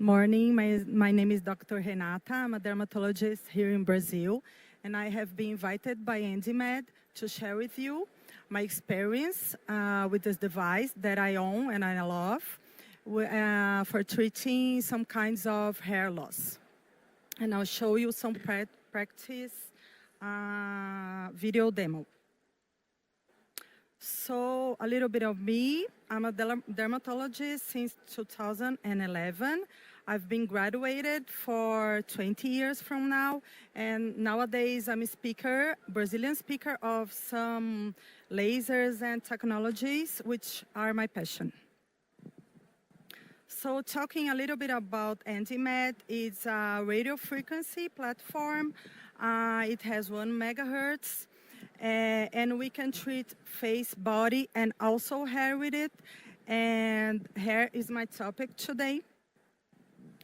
Morning. My name is Dr. Renata. I'm a dermatologist here in Brazil, and I have been invited by EndyMed to share with you my experience with this device that I own and I love for treating some kinds of hair loss. And I'll show you some practice video demo. So a little bit of me. I'm a dermatologist since 2011. I've been graduated for 20 years from now, and nowadays I'm a speaker, Brazilian speaker of some lasers and technologies, which are my passion. So talking a little bit about EndyMed, it's a radio frequency platform. It has 1 megahertz. And we can treat face, body, and also hair with it. And hair is my topic today.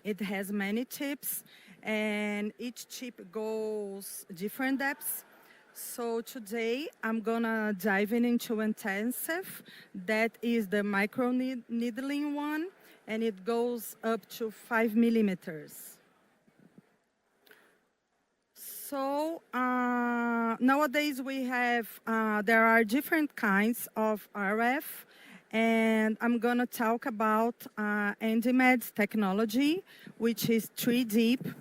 It has many tips, and each tip goes different depths. So today I'm gonna dive into Intensif. That is the micro needling one, and it goes up to 5 millimeters. So nowadays we have, there are different kinds of RF, and I'm gonna talk about EndyMed's technology, which is 3Deep.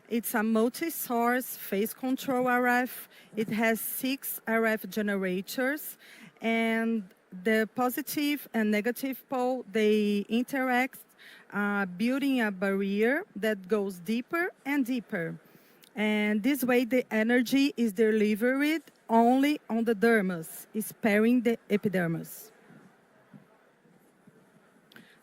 It's a multi-source phase control RF. It has 6 RF generators, and the positive and negative pole, they interact, building a barrier that goes deeper and deeper. And this way, the energy is delivered only on the dermis, sparing the epidermis.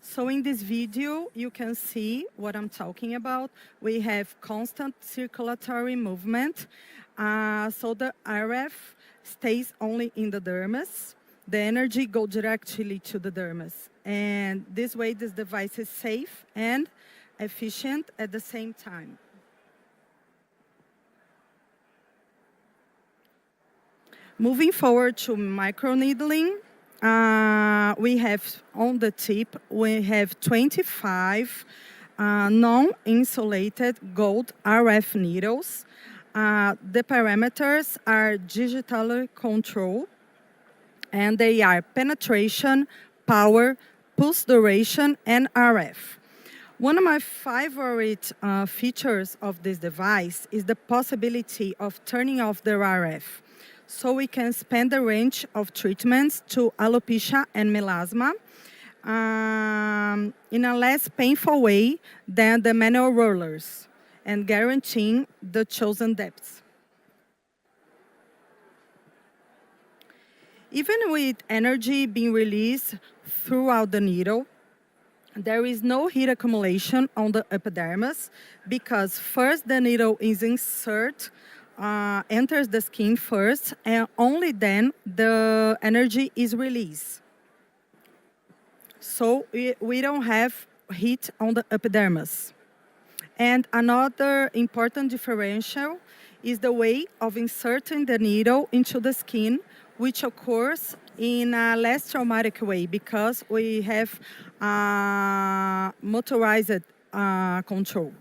So in this video, you can see what I'm talking about. We have constant circulatory movement. So the RF stays only in the dermis. The energy goes directly to the dermis. And this way, this device is safe and efficient at the same time. Moving forward to microneedling, we have on the tip, we have 25 non-insulated gold RF needles. The parameters are digitally controlled, and they are penetration, power, pulse duration, and RF. One of my favorite features of this device is the possibility of turning off the RF. So we can expand the range of treatments to alopecia and melasma in a less painful way than the manual rollers, and guaranteeing the chosen depths. Even with energy being released throughout the needle, there is no heat accumulation on the epidermis because first the needle is inserted, enters the skin first, and only then the energy is released. So we don't have heat on the epidermis. And another important differential is the way of inserting the needle into the skin, which occurs in a less traumatic way because we have motorized control.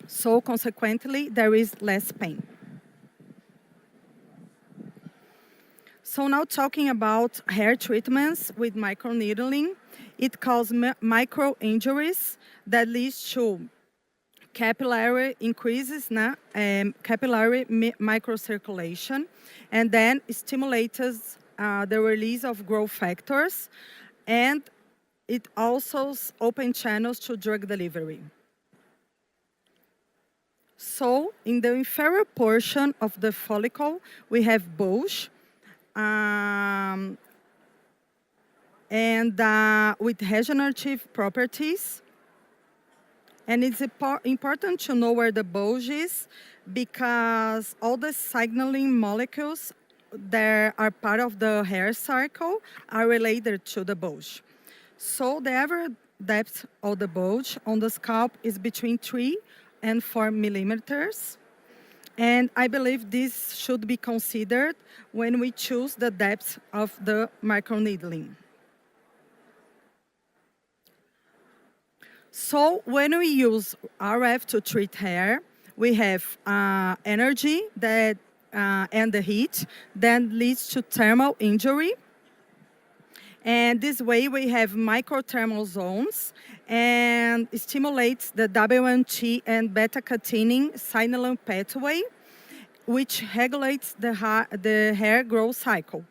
So consequently, there is less pain. So now talking about hair treatments with microneedling, it causes micro injuries that leads to capillary increases, capillary microcirculation, and then stimulates the release of growth factors, and it also opens channels to drug delivery. So in the inferior portion of the follicle, we have bulge, and with regenerative properties. And it's important to know where the bulge is because all the signaling molecules that are part of the hair cycle are related to the bulge. So the average depth of the bulge on the scalp is between 3 and 4 millimeters. And I believe this should be considered when we choose the depth of the microneedling. So when we use RF to treat hair, we have energy that and the heat that leads to thermal injury. And this way we have microthermal zones and stimulates the W1T and beta-catenin signaling pathway, which regulates the hair growth cycle.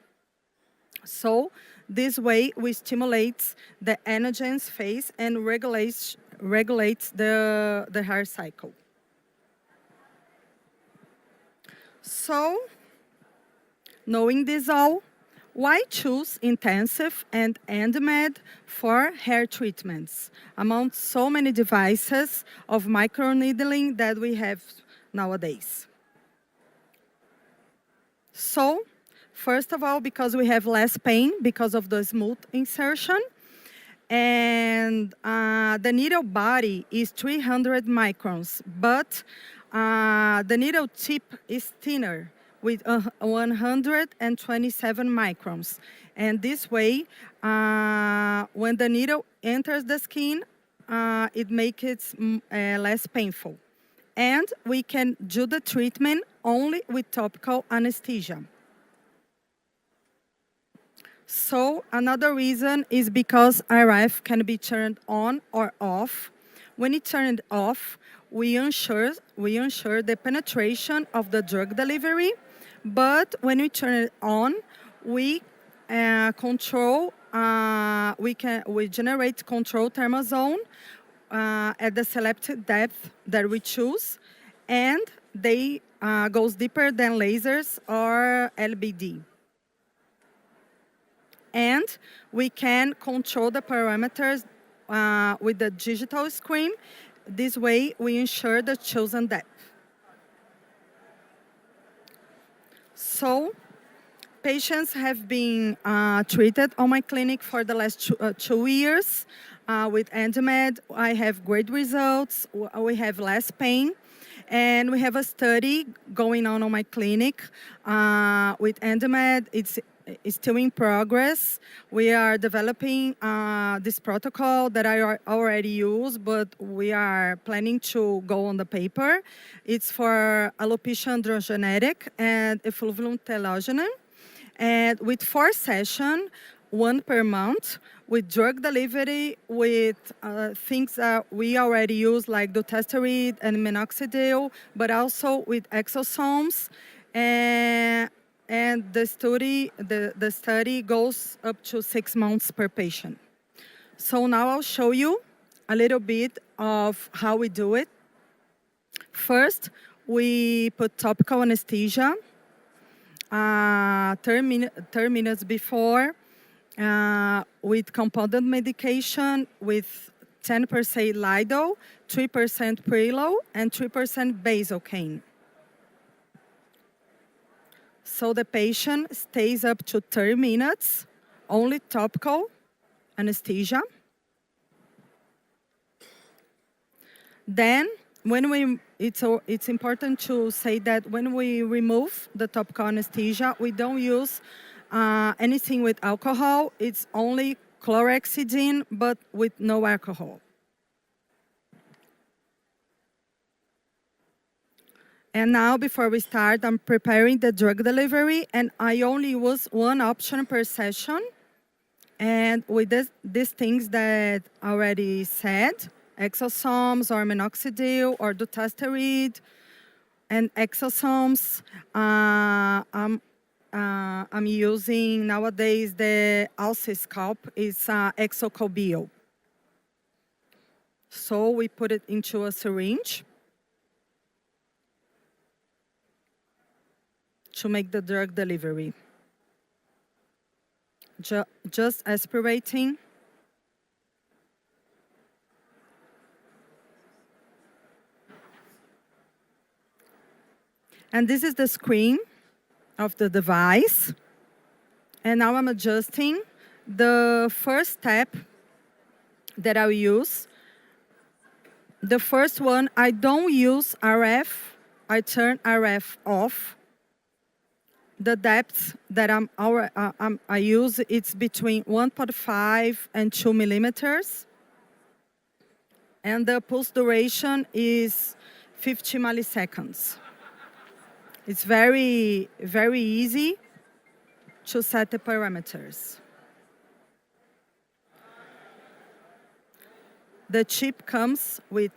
So this way we stimulate the anagens phase and regulates the hair cycle. So, knowing this all, why choose Intensif and EndyMed for hair treatments among so many devices of microneedling that we have nowadays? So, first of all, because we have less pain because of the smooth insertion, and the needle body is 300 microns, but the needle tip is thinner with 127 microns. And this way, when the needle enters the skin, it makes it less painful. And we can do the treatment only with topical anesthesia. So another reason is because RF can be turned on or off. When it's turned off, we ensure the penetration of the drug delivery, but when we turn it on, we we generate control thermal zone at the selected depth that we choose, and they goes deeper than lasers or LBD. And we can control the parameters with the digital screen. This way, we ensure the chosen depth. So, patients have been treated on my clinic for the last 2 years with EndyMed. I have great results. We have less pain. And we have a study going on my clinic with EndyMed. It's still in progress. We are developing this protocol that I already use, but we are planning to go on the paper. It's for alopecia androgenetic and effluvium telogenum. And with 4 sessions, 1 per month, with drug delivery, with things that we already use like dutasteride and minoxidil, but also with exosomes. And the study goes up to 6 months per patient. So now I'll show you a little bit of how we do it. First, we put topical anesthesia 30 minutes before with compounded medication with 10% Lido, 3% Prelo, and 3% basocaine. So the patient stays up to 30 minutes, only topical anesthesia. Then, it's important to say that when we remove the topical anesthesia, we don't use anything with alcohol. It's only chlorhexidine, but with no alcohol. And now, before we start, I'm preparing the drug delivery, and I only use 1 option per session. And with these things that I already said, exosomes or minoxidil or dutasteride and exosomes, I'm using nowadays the Alciscalp is exocobio. So we put it into a syringe to make the drug delivery. Just aspirating. And this is the screen of the device. And now I'm adjusting the first step that I'll use. The first one, I don't use RF. I turn RF off. The depth that I use, it's between 1.5 and 2 millimeters. And the pulse duration is 50 milliseconds. It's very, very easy to set the parameters. The chip comes with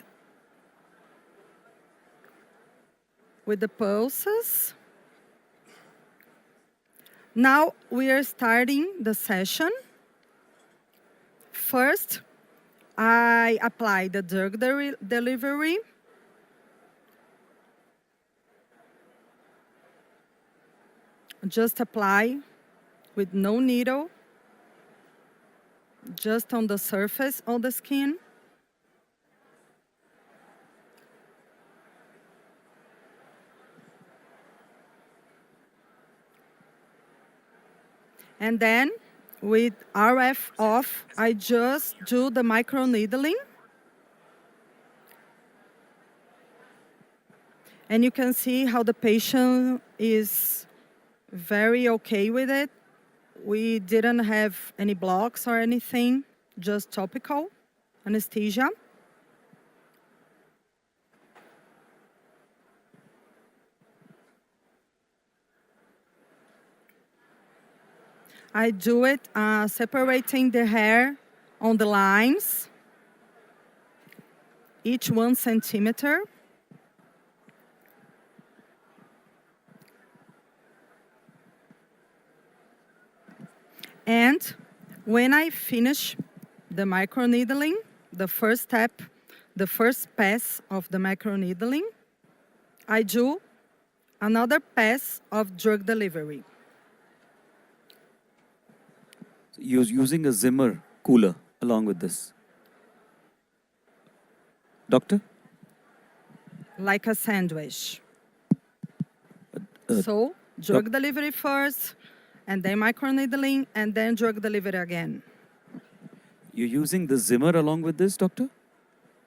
the pulses. Now we are starting the session. First, I apply the drug delivery. Just apply with no needle, just on the surface of the skin. And then, with RF off, I just do the microneedling. And you can see how the patient is very okay with it. We didn't have any blocks or anything, just topical anesthesia. I do it separating the hair on the lines, each 1 centimeter. And when I finish the microneedling, the first step, the first pass of the microneedling, I do another pass of drug delivery. Using a Zimmer cooler along with this. Doctor? Like a sandwich. So, drug delivery first, and then microneedling, and then drug delivery again. You're using the Zimmer along with this, doctor?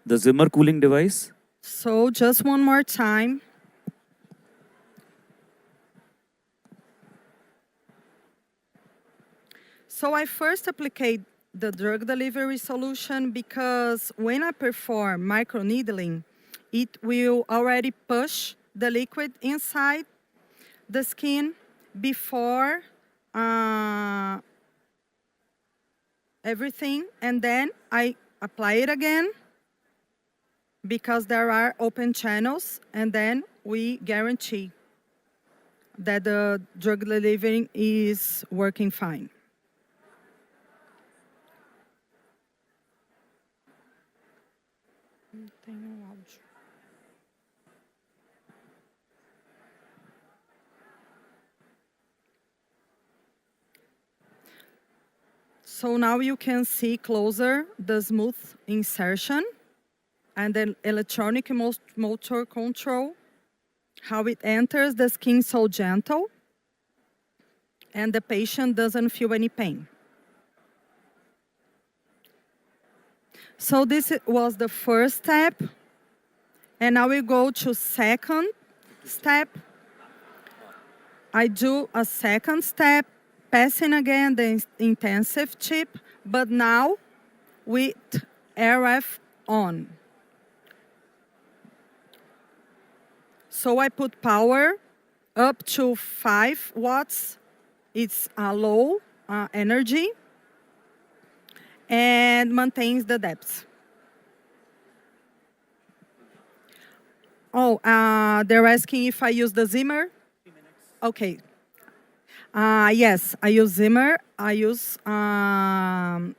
The Zimmer cooling device? So, just one more time. So I first apply the drug delivery solution because when I perform microneedling, it will already push the liquid inside the skin before everything, and then I apply it again because there are open channels, and then we guarantee that the drug delivery is working fine. So now you can see closer the smooth insertion and the electronic motor control, how it enters the skin so gentle, and the patient doesn't feel any pain. So this was the first step, and now we go to second step. I do a second step, passing again the intensive chip, but now with RF on. So I put power up to 5 watts. It's a low energy and maintains the depth. Oh, they're asking if I use the Zimmer. Okay. Yes, I use Zimmer. I use, and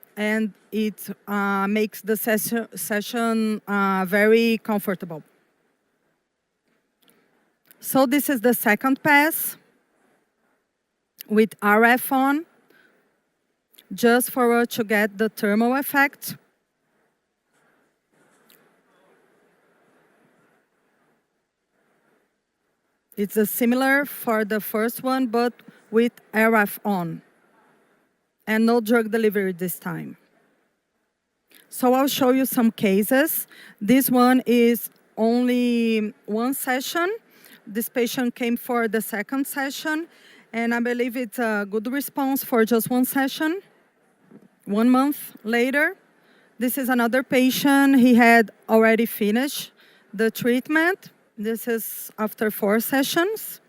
it makes the session very comfortable. So this is the second pass with RF on, just for us to get the thermal effect. It's similar for the first one, but with RF on, and no drug delivery this time. So I'll show you some cases. This one is only one session. This patient came for the second session, and I believe it's a good response for just one session. 1 month later, This is another patient. He had already finished the treatment. This is after 4 sessions.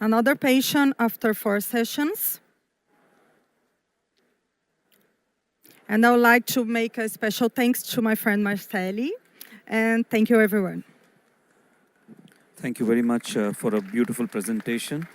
Another patient after 4 sessions. And I would like to make a special thanks to my friend Marceli. And thank you, everyone. Thank you very much for a beautiful presentation.